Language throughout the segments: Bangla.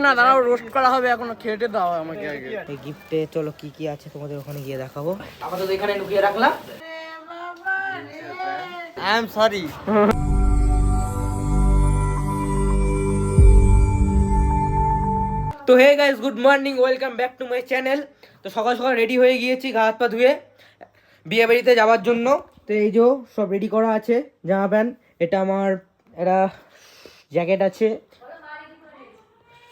না, দাঁড়াও, রোস্ট করা হবে, এখনো খেতে দাও আমাকে আগে। এই গিফটে চলো কি কি আছে তোমাদের ওখানে গিয়ে দেখাবো। আপাতত এখানে লুকিয়ে রাখলাম। I am sorry. তো hey guys, good morning, welcome back to my channel. তো সকাল সকাল রেডি হয়ে গিয়েছি গা হাত পা ধুয়ে বিয়ে বাড়িতে যাওয়ার জন্য। তো এই যে সব রেডি করা আছে, জামা প্যান্ট, এটা আমার একটা জ্যাকেট আছে,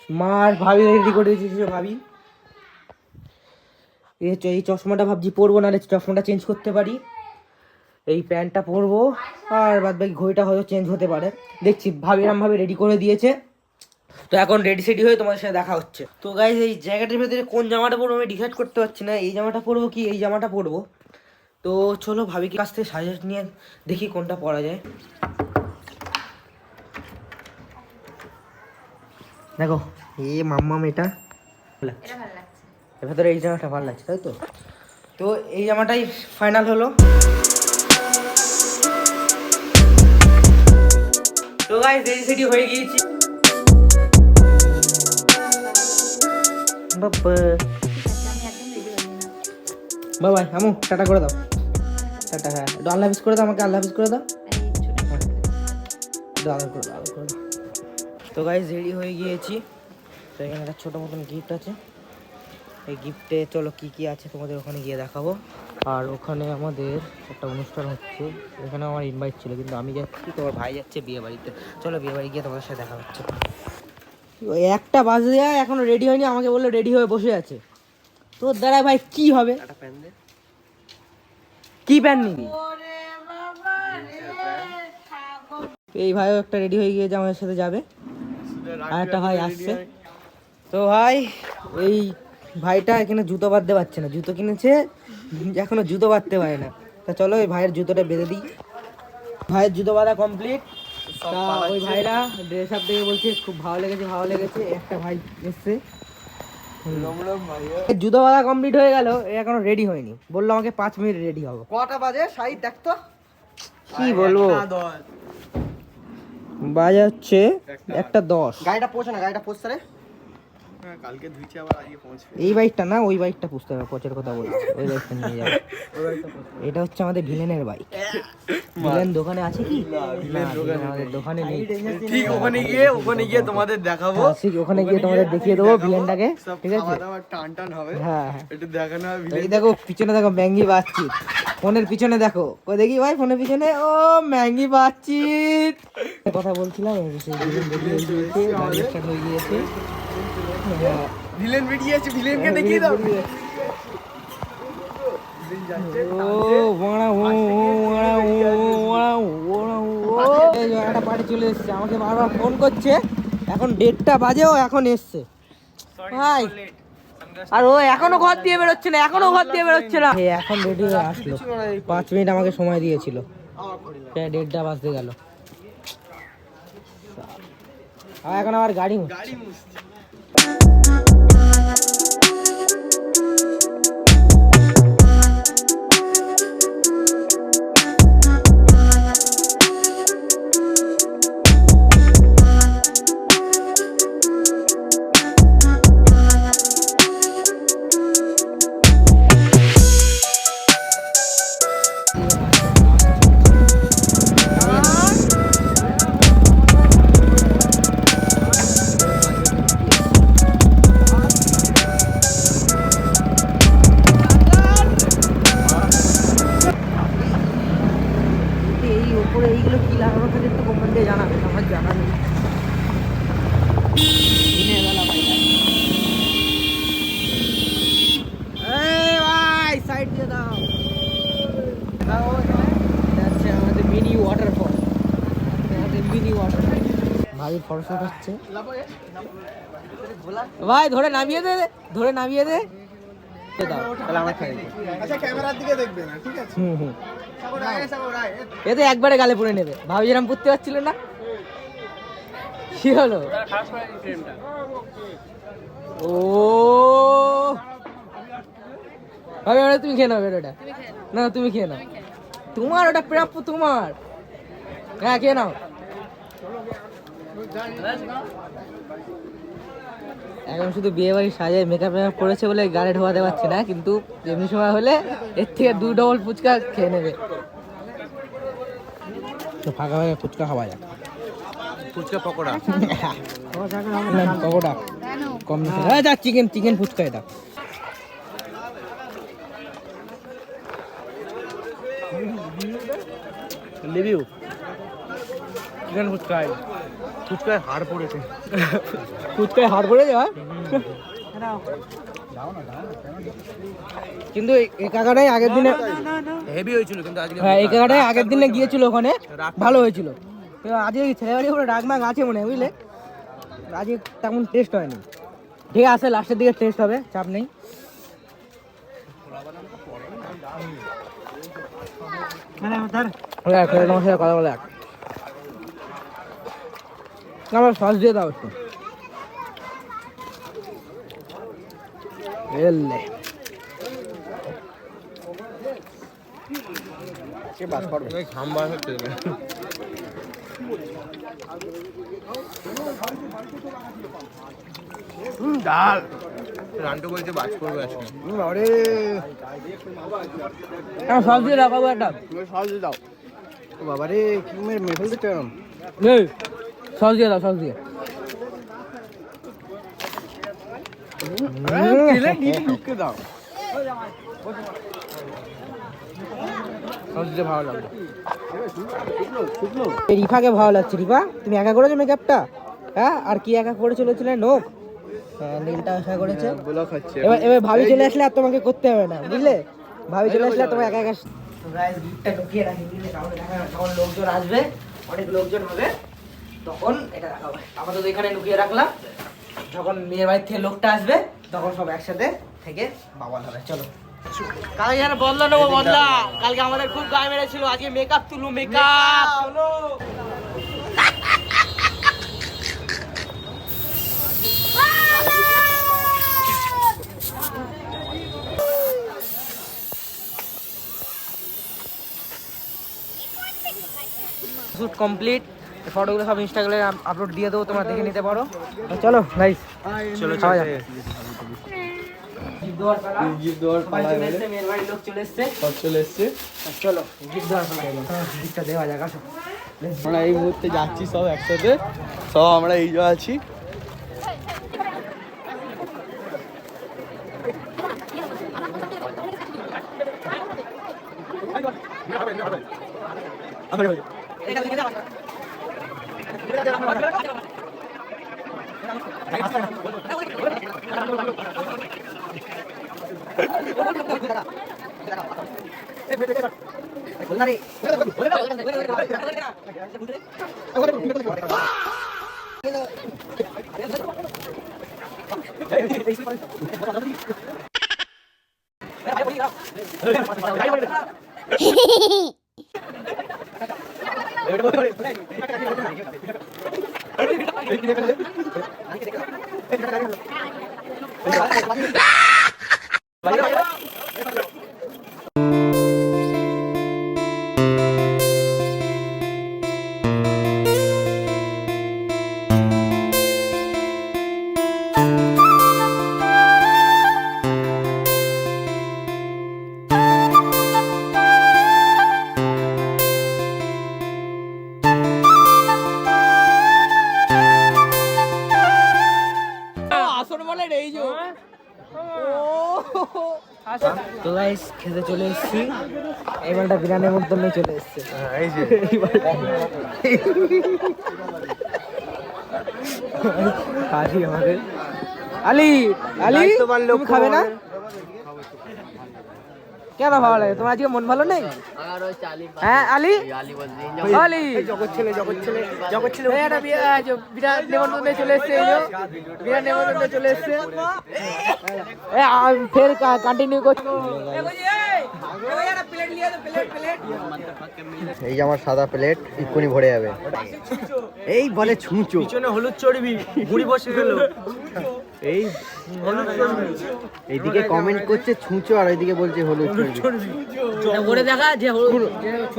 মার ভাবি রেডি করে দিয়েছে ভাবি। এই চশমাটা ভাবছি পরবো, নাহলে চশমাটা চেঞ্জ করতে পারি। এই প্যান্টটা পরবো, আর বাদ বাকি ঘড়িটা হয়তো চেঞ্জ হতে পারে, দেখছি। ভাবি এরমভাবে রেডি করে দিয়েছে। তো এখন রেডি সেডি হয়ে তোমাদের সাথে দেখা হচ্ছে। তো গাইজ, এই জ্যাকেটের ভেতরে কোন জামাটা পরবো আমি ডিসাইড করতে পারছি না। এই জামাটা পরবো কি এই জামাটা পরবো। তো চলো ভাবিকে কাছ থেকে সাজেস্ট নিয়ে দেখি কোনটা পরা যায়। দেখো এই মাম্মাম, এটা এর ভেতরে এই জামাটা ভালো লাগছে, তাই তো? তো এই জামাটাই ফাইনাল হলো। তো গাইজ, রেডি সেডি হয়ে গিয়েছি। বাবাই আমু টাটা করে দাও, টাটা। হ্যাঁ, একটু আল্লাহ হাফিজ করে দাও আমাকে, আল্লাহ হাফিজ করে দাও। তো গাইজ, রেডি হয়ে গিয়েছি। তো এখানে একটা ছোটো মতন গিফট আছে। এই গিফটে চলো কি কি আছে তোমাদের ওখানে গিয়ে দেখাবো। আর ওখানে আমাদের একটা অনুষ্ঠান হচ্ছে, এখানে আমার ইনভাইট ছিল, কিন্তু আমি যাচ্ছি, তোমার ভাই যাচ্ছে বিয়ে বাড়িতে। চলো বিয়ে বাড়ি গিয়ে তোমাদের সাথে দেখা হচ্ছে। একটা বাজে যায়, এখনো রেডি হয়নি, আমাকে বললো রেডি হয়ে বসে আছে। তোর দ্বারা ভাই কি হবে? কি প্যান্ট নিবি? এই ভাইও একটা রেডি হয়ে গিয়েছে, আমাদের সাথে যাবে। আর একটা ভাই আসছে। তো ভাই, এই ভাইটা এখানে জুতো বাঁধতে পারছে না, জুতো কিনেছে এখনো জুতো বাঁধতে পারে না। তা চলো এই ভাইয়ের জুতোটা বেঁধে দিই। ভাইয়ের জুতো বাঁধা কমপ্লিট। তা ওই ভাইরা ড্রেস আপ দেখে বলছে খুব ভালো লেগেছে, ভালো লেগেছে। একটা ভাই এসছে, জুতো বাঁধা কমপ্লিট হয়ে গেল, এখনো রেডি হয়নি। বললো আমাকে 5 মিনিট রেডি হবো। কটা বাজে সাইড দেখতো? কি বলবো, বাজে হচ্ছে 1:10। গাড়িটা পৌঁছে না, গাড়িটা পৌঁছতে রে। কালকে ধুইছি, আবার আজকে পৌঁছবে। এই বাইকটা না, ওই বাইকটা পুষতে হবে, পচের কথা বলছি, ওই বাইকটা নিয়ে যাবে। এটা হচ্ছে আমাদের ভিলেনের বাইক। ভিলেন দোকানে আছে কি? না, আমাদের দোকানে নেই। ঠিক ওখানে গিয়ে তোমাদের দেখাবো। ঠিক ওখানে গিয়ে তোমাদের দেখিয়ে দেবো ভিলেনটাকে, ঠিক আছে? টান টান হবে। হ্যাঁ, একটু দেখানো হবে। এই দেখো পিছনে দেখো ম্যাঙ্গি বাচ্চি, ফোনের পিছনে দেখো, কই দেখি ভাই ফোনের পিছনে, ও ম্যাঙ্গি বাচ্চি। কথা বলছিলাম, সেই ভিলেন রেডি হয়ে গিয়েছে, গাড়ি স্টার্ট হয়ে গিয়েছে। ভিলেন বেরিয়েছে, ভিলেনকে দেখিয়ে দাও। একটা পার্টি চলে এসছে, আমাকে বারবার ফোন করছে, এখন 1:30 বাজে, ও এখন এসছে ভাই। আর ও এখনো ঘর দিয়ে বেরোচ্ছে না, এখনো ঘর দিয়ে বেরোচ্ছে না। এখন রেডি হয়ে আসলো, 5 মিনিট আমাকে সময় দিয়েছিল, 1:30 বাজতে গেল। আর এখন আবার গাড়ি মুছছে। এইগুলো কি লাগানো থাকে একটু কমেন্ট দিয়ে জানাবেন, আমার জানা নেই। ভাই সাইড দিয়ে দাও। এটা হচ্ছে আমাদের মিনি ওয়াটারফল, মিনি ওয়াটারফল। ভাই ফটোশুট হচ্ছে, ভাই ধরে নামিয়ে দে, ধরে নামিয়ে দে। এতে একবারে গালে পড়ে নেবে। ভাবি যেরকম পড়তে পারছিল না, কি হলো? ও ভাবি, ওটা তুমি খেয়ে নাও, ওটা না তুমি খেয়ে নাও, তোমার ওটা প্রাপ্য তোমার। হ্যাঁ খেয়ে নাও। এখন শুধু বিয়ে বাড়ির সাজায় মেকআপ করেছে বলে গাড়ি ঢোকাতে পারছে না, কিন্তু এমনি সময় হলে এর থেকে 2 ডবল ফুচকা খেয়ে নেবে। তো ফাঁকা ফাঁকা ফুচকা খাওয়া যাক। ফুচকা পকোড়া পকোড়া কম যা চিকেন ফুচকা এটা। রিভিউ চিকেন ফুচকায় হাড় পড়েছে। ফুচকায় হাড় পড়ে যাওয়া, কিন্তু এই কাকাটাই আগের দিনে হেভি হয়েছিল কিন্তু আজকে। হ্যাঁ, এই কাকাটাই আগের দিনে গিয়েছিল ওখানে, ভালো হয়েছিল। আজকে ছেলেবাড়ি পুরো ডাকমাগ আছে মনে হয়, বুঝলে? আজকে তেমন টেস্ট হয়নি। ঠিক আছে, লাস্টের দিকে টেস্ট হবে, চাপ নেই। তোমার সাথে কথা বলে আমার সস দিয়ে দাও একটু। এলে ডাল রান্টু বলছে বাজ করবে আজকে। আরে সস দিয়ে দাও বাবু একটা। সস দিয়ে দাও। ও বাবা রে, কি মেফল দিতে এরম? সস দিয়ে দাও, সস দিয়ে। ঢুকে দাও। সস দিয়ে ভালো লাগবে। রিফাকে ভালো লাগছে। রিফা, তুমি একা করেছো মেকআপটা? হ্যাঁ, আর কি একা করে চলেছিলে? নোক নীলটা একা করেছে। ব্লক হচ্ছে। এবার ভাবি চলে আসলে আর তোমাকে করতে হবে না, বুঝলে? ভাবি চলে আসলে তোমার একা একা গিফটটা ঢুকিয়ে রাখি, বুঝলে? যখন লোকজন আসবে, অনেক লোকজন হবে, তখন এটা রাখা হবে। আপাতত এখানে লুকিয়ে রাখলাম, যখন মেয়ের বাড়ির থেকে লোকটা আসবে তখন সব একসাথে থেকে বাবাল হবে। চলো কালকে যেন বদলা নেবো, বদলা। কালকে আমাদের খুব গায়ে মেরেছিল, আজকে মেকআপ তুলু, মেকআপ। Shoot complete. ফটোগুলো সব ইনস্টাগ্রামে আপলোড দিয়ে দেবো, তোমরা দেখে নিতে পারো। চলো গাইস, চলো খাওয়া যাক। আমরা এই মুহূর্তে যাচ্ছি সব একসাথে, সব আমরা এই যা আছি। তো গাইস, খেতে চলে এসেছি। এইবারটা বিরিয়ানির মধ্যে নিয়ে চলে এসেছে। এই যে আলি আমাদের আলি আলি তুমি খাবে না? কেন ভালো লাগে তোমার? আজকে মন ভালো নেই? হ্যাঁ আলি, আলি জগৎ ছেলে বিরাট নেমন্তন্নে চলে এসছে। বিরাট নেমন্তন্নে চলে এসছে, ফের কন্টিনিউ করছি। এই যে আমার সাদা প্লেট এক্ষুনি ভরে যাবে। এই বলে ছুঁচো, পিছনে হলুদ চড়বি, বুড়ি বসে গেল। এই এইদিকে কমেন্ট করছে ছুঁচো, আর এইদিকে বলছে হলুদ চর্বি। বলে দেখা যে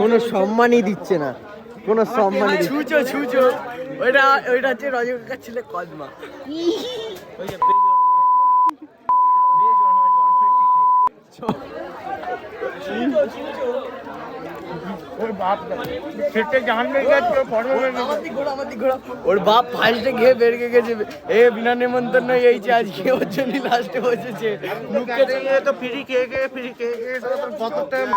কোনো সম্মানই দিচ্ছে না, কোনো সম্মানই ছুঁচো ওইটা ওইটা হচ্ছে রজনীকার ছেলে কদমা। ওর বাপ ফার্স্টে গিয়ে বেরিয়ে গেছে, এ বিনা নেমন্তন্ন এইছে আজকে, ওর জন্য লাস্টে বসেছে। তো ফ্রি খেয়ে খেয়ে কত টাইম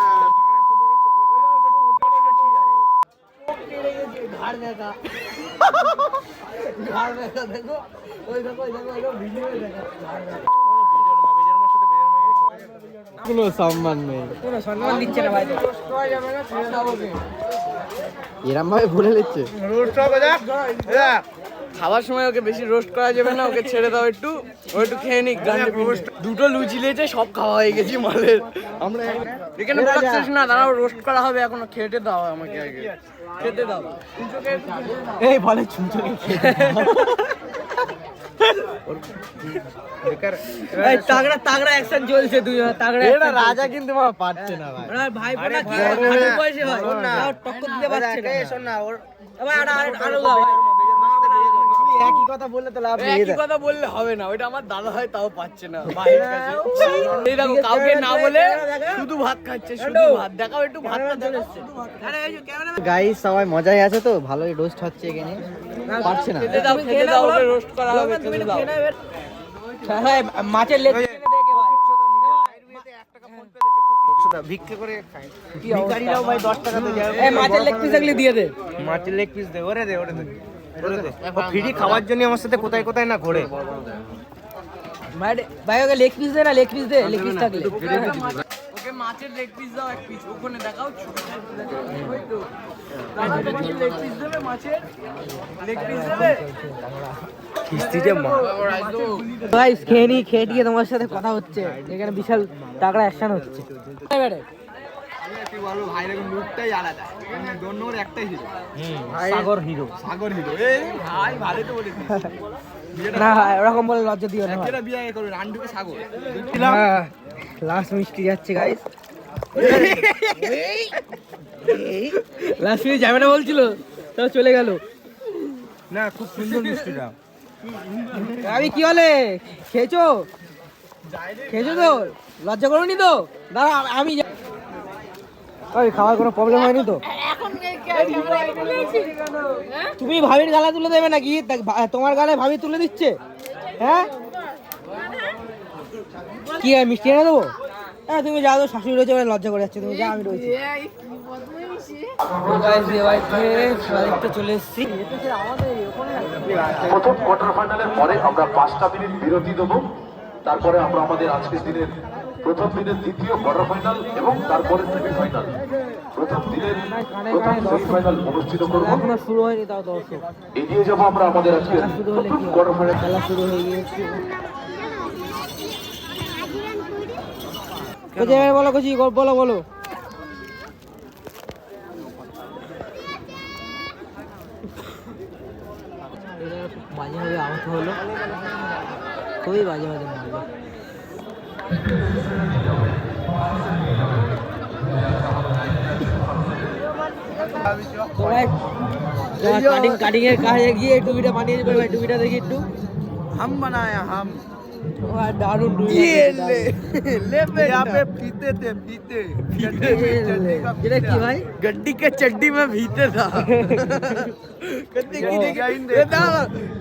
ঘাড় দেখা, ঘাড় দেখা দেখো, ওই দেখো ওই দেখো, ওই দেখো ভিডিও দেখা, কোনো সম্মান নেই, কোনো সম্মান দিচ্ছে না ভাই। এরম ভাবে ভুলে নিচ্ছে। খাবার সময় ওকে বেশি রোস্ট করা যাবে না, ওকে ছেড়ে দাও একটু, ও একটু খেয়ে নিক। দুটো লুচি লিয়েছে, সব খাওয়া হয়ে গেছি মালের। আমরা এখানে না, দাঁড়াও, রোস্ট করা হবে এখনো, খেতে দাও আমাকে আগে, খেতে দাও। এই বলে চুমচুকে খেতে তাগড়া তাগড়া অ্যাকশন চলছে, দুই তাগড়া। এটা রাজা কিন্তু আমার পারছে না ভাই। ভাই বোনা কি হাতে পয়সা হয়, টক্কর দিতে পারছে না। শোন না, ওর আরো দাও। একই কথা বললে তো লাভ নেই, একই কথা বললে হবে না, ওইটা আমার দাদা হয় তাও পাচ্ছে না। এই দেখো, কাউকে না বলে শুধু ভাত খাচ্ছে, শুধু ভাত। দেখাও একটু ভাতটা দেখো। গাইস সবাই মজাই আছে তো, ভালোই রোস্ট হচ্ছে এখানে। পারছে না, খেতে দাও, খেতে দাও, ওকে রোস্ট করা হবে, খেতে দাও। হ্যাঁ, মাছের লেগ ভিক্ষে করে খায়, ভিখারিরাও ভাই 10 টাকা তো যায়। এই মাছের লেগ পিস এগুলি দিয়ে দে, মাছের লেগ পিস দে, ওরে দে, ওরে দে, ওরে দে। ফ্রি খাওয়ার জন্য আমার সাথে কোথায় কোথায় না ঘোরে। ভাই ওকে লেগ পিস দে না, লেগ পিস দে, লেগ পিস থাকলে। ওকে মাছের লেগ পিস দাও, এক পিস ওখানে দেখাও, ওই তো দাদা তোমাকে লেগ পিস দেবে, মাছের লেগ পিস দেবে। কিস্তিতে মা গাইস খেয়ে নি, খেয়ে দিয়ে তোমার সাথে কথা হচ্ছে, এখানে বিশাল তাগড়া অ্যাকশন হচ্ছে। কি বলবো ভাই, এরকম লুকটাই আলাদা, মানে দোনোর একটাই হিরো। সাগর হিরো, সাগর হিরো। এই ভাই ভালো তো বলেছিস। না ওরকম বলে লজ্জা দিও না। কেটা বিয়ে করবে রান্ডুকে সাগর। লাস্ট মিষ্টি যাচ্ছে গাইস, লাস্ট মিষ্টি যাবে না বলছিল, তাও চলে গেল। না খুব সুন্দর মিষ্টিটা। আমি কি বলে, খেয়েছো খেয়েছো তো, লজ্জা করোনি তো? দাঁড়া আমি ওই খাওয়ার কোনো প্রবলেম হয়নি তো? তুমি ভাবির গালা তুলে দেবে নাকি? তোমার গালে ভাবি তুলে দিচ্ছে? হ্যাঁ কি হয়, মিষ্টি এনে দেবো? হ্যাঁ তুমি যাও, তো শাশুড়ি রয়েছে, লজ্জা করে যাচ্ছে, তুমি যা, আমি রয়েছি। চলে এসেছি প্রথম কোয়ার্টার ফাইনালের পরে আমরা 5টা মিনিট বিরতি দেবো, তারপরে আমরা আমাদের আজকের দিনের প্রথম দিনের দ্বিতীয় কোয়ার্টার ফাইনাল এবং তারপরে সেমিফাইনাল, প্রথম দিনের প্রথম সেমিফাইনাল অনুষ্ঠিত করব। এখনো শুরু হয়নি, তাও দর্শক এগিয়ে যাবো আমরা আমাদের আজকের শুরু হলে প্রথম কি কোয়ার্টার ফাইনাল। খেলা শুরু হয়ে গিয়েছে। বলো কুচি, বলো বলো। বাজে ভাবে আহত হলো, খুবই বাজে বাজে মারলো। কাটিং এর কাজে গিয়ে টুপিটা বানিয়ে দিবে ভাই, টুপিটা দেখি একটু। हम बनाया हम, দারুণ ये ले ले पे यहाँ पे पीते थे, पीते এটা কি ভাই? गड्डी के चड्डी में भीते था। गड्डी की देखा,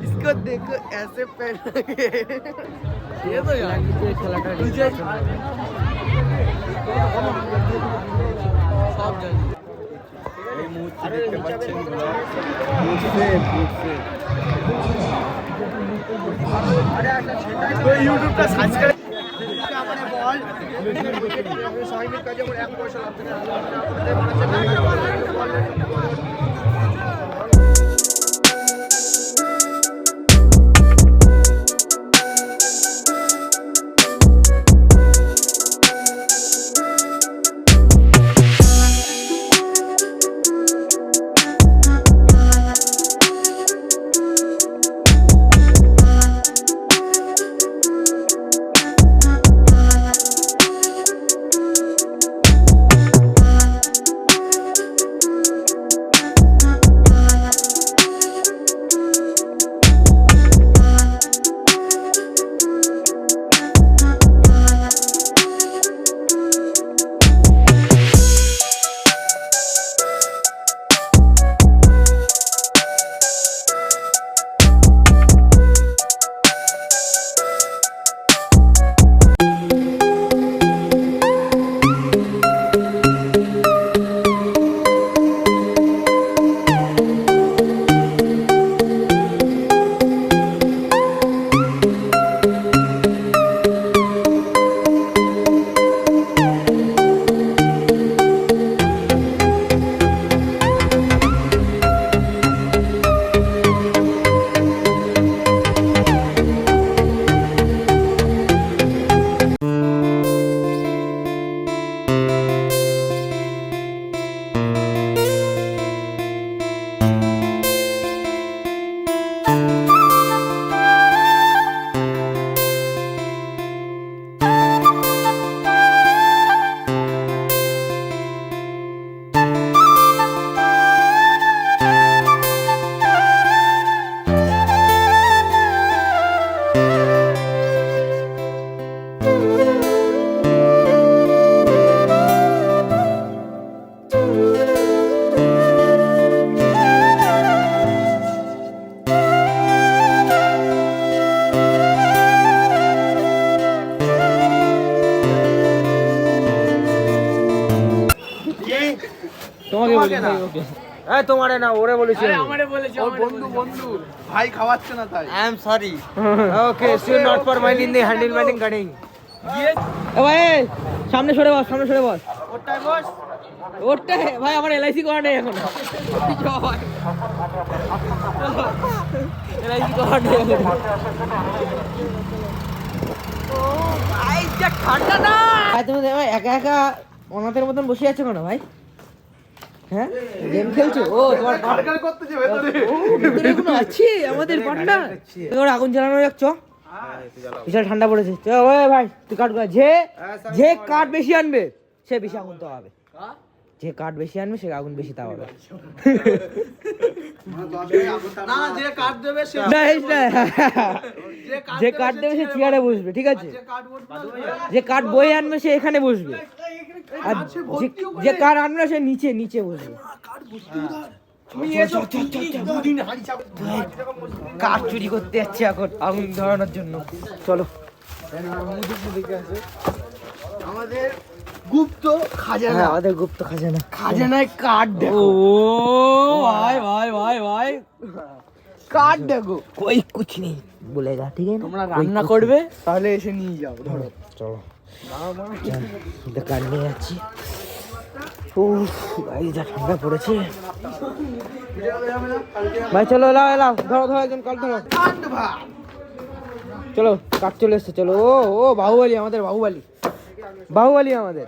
इसको देखो ऐसे पहन के, ये तो यार খেলাটা तुझे सब जाने এই মুহূর্তে দেখতে পাচ্ছেন তো ইউটিউবটা সাবস্ক্রাইব अपने बॉल 100 मिनट का जब 1 पैसा लगता है। বলি ভাই ওকে এই তোমারে না ওরে বলেছি আমারে বলেছে ওর বন্ধু বন্ধু ভাই খাওয়াচ্ছে না তাই I am sorry okay see not for minding the handle minding cutting এ ভাই সামনে সরে বস ওটাই বস ওটাই ভাই আমার এলআইসি করা নেই এখন এলআইসি করা নেই ও ভাই যা ঠান্ডা না ভাই তুমি ভাই একা একা অনাথের মতন বসে আছো কেন ভাই হ্যাঁ গেম খেলছো ও তোমার কারকার করতেছে ভেতরে ভিতরে কোনো আছে আমাদের পান্ডা তোর আগুন জ্বালানো যাচ্ছ বিশাল ঠান্ডা পড়েছে চ ওই ভাই তুই কাট কর যে কাঠ বেশি আনবে সে বেশি আগুন তো হবে যে কাঠ বেশি আনবে সে আগুন বেশি তাও হবে না যে কাট দেবে সে যে কাঠ দেবে সে চেয়ারে বসবে ঠিক আছে যে কাঠ বই আনবে সে এখানে বসবে আর যে কাঠ আনবে সে নিচে নিচে বসবে কাঠ চুরি করতে যাচ্ছে এখন আগুন ধরানোর জন্য চলো আমাদের গুপ্ত খাজানা হ্যাঁ আমাদের গুপ্ত খাজানা খাজানায় কার্ড দেখো ও ভাই ভাই ভাই ভাই কার্ড দেখো कोई कुछ नहीं बोलेगा ठीक है তোমরা রান্না করবে তাহলে এসে নিয়ে যাও ধরো চলো দোকান নিয়ে যাচ্ছি ও ভাই যা ঠান্ডা পড়েছে ভাই চলো এলাও এলাও ধরো ধরো একজন কল ধরো চলো কাট চলে এসছে চলো ও ও বাহুবলী আমাদের বাহুবলী আমাদের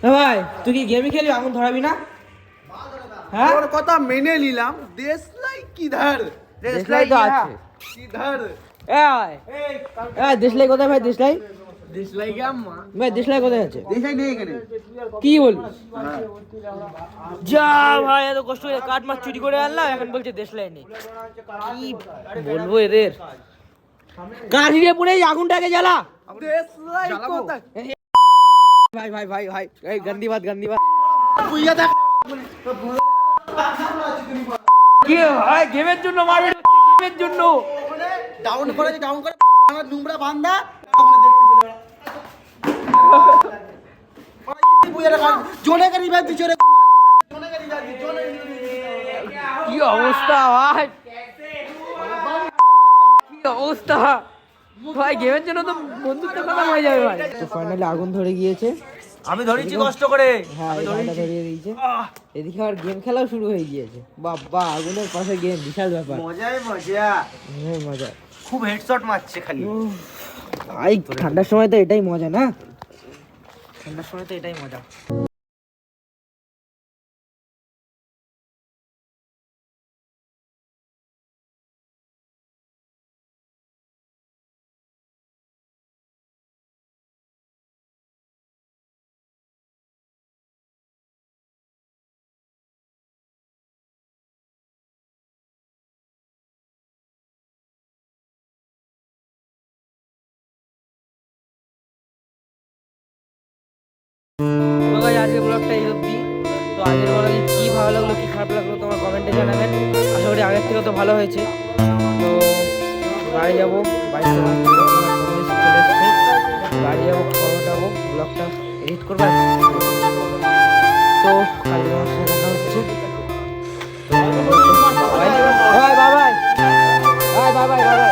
ভাই তুই কি গেমই খেলবি আগুন ধরাবি না হ্যাঁ ওর কথা মেনে নিলাম দেশলাই কিধার দেশলাই তো আছে কিধার দেশলাই কোথায় ভাই দেশলাই দিসলাই গাম্মা ভাই দেশলাই কোথায় আছে দেশলাই নেই এখানে কি বলিস যা ভাই এত কষ্ট করে কাঠ মাছ চুরি করে আনলাম এখন বলছে দেশলাই নেই কি বলবো এদের কাঠ নিয়ে পুরো এই আগুনটাকে জ্বালা দেশলাই কোথায় ভাই ভাই ভাই ভাই এই গন্দি বাত বুইয়া দেখ কি ভাই গেমের জন্য মারবে গেমের জন্য ডাউন করে আমার নুমরা বান্দা ওখানে দেখতে চলে বুইয়া দেখ জোনে গাড়ি বাদ দিছরে জোনে গাড়ি বাদ দি জোনে কি অবস্থা ভাই কি অবস্থা ভাই গেমের জন্য তো বন্ধুত্ব কথা হয়ে যাবে ভাই তো ফাইনালি আগুন ধরে গিয়েছে আমি ধরেছি কষ্ট করে হ্যাঁ এটা ধরিয়ে দিয়েছে এদিকে আর গেম খেলাও শুরু হয়ে গিয়েছে বাবা আগুনের পাশে গেম বিশাল ব্যাপার মজাই মজা মজা খুব হেডশট মারছে খালি ভাই ঠান্ডার সময় তো এটাই মজা না ঠান্ডার সময় তো এটাই মজা তো গাইস আজকের ব্লগটা এই অবধি তো আগের ব্লগে কি ভালো লাগলো কি খারাপ লাগলো তোমার কমেন্টে জানাবেন আশা করি আগের থেকে তো ভালো হয়েছে তো বাড়ি যাবো বাড়িতে চলে এসছে বাড়ি যাবো খাওয়াটাবো ব্লগটা এডিট করবো তো কালকে আমার সাথে দেখা হচ্ছে bye bye bye bye bye bye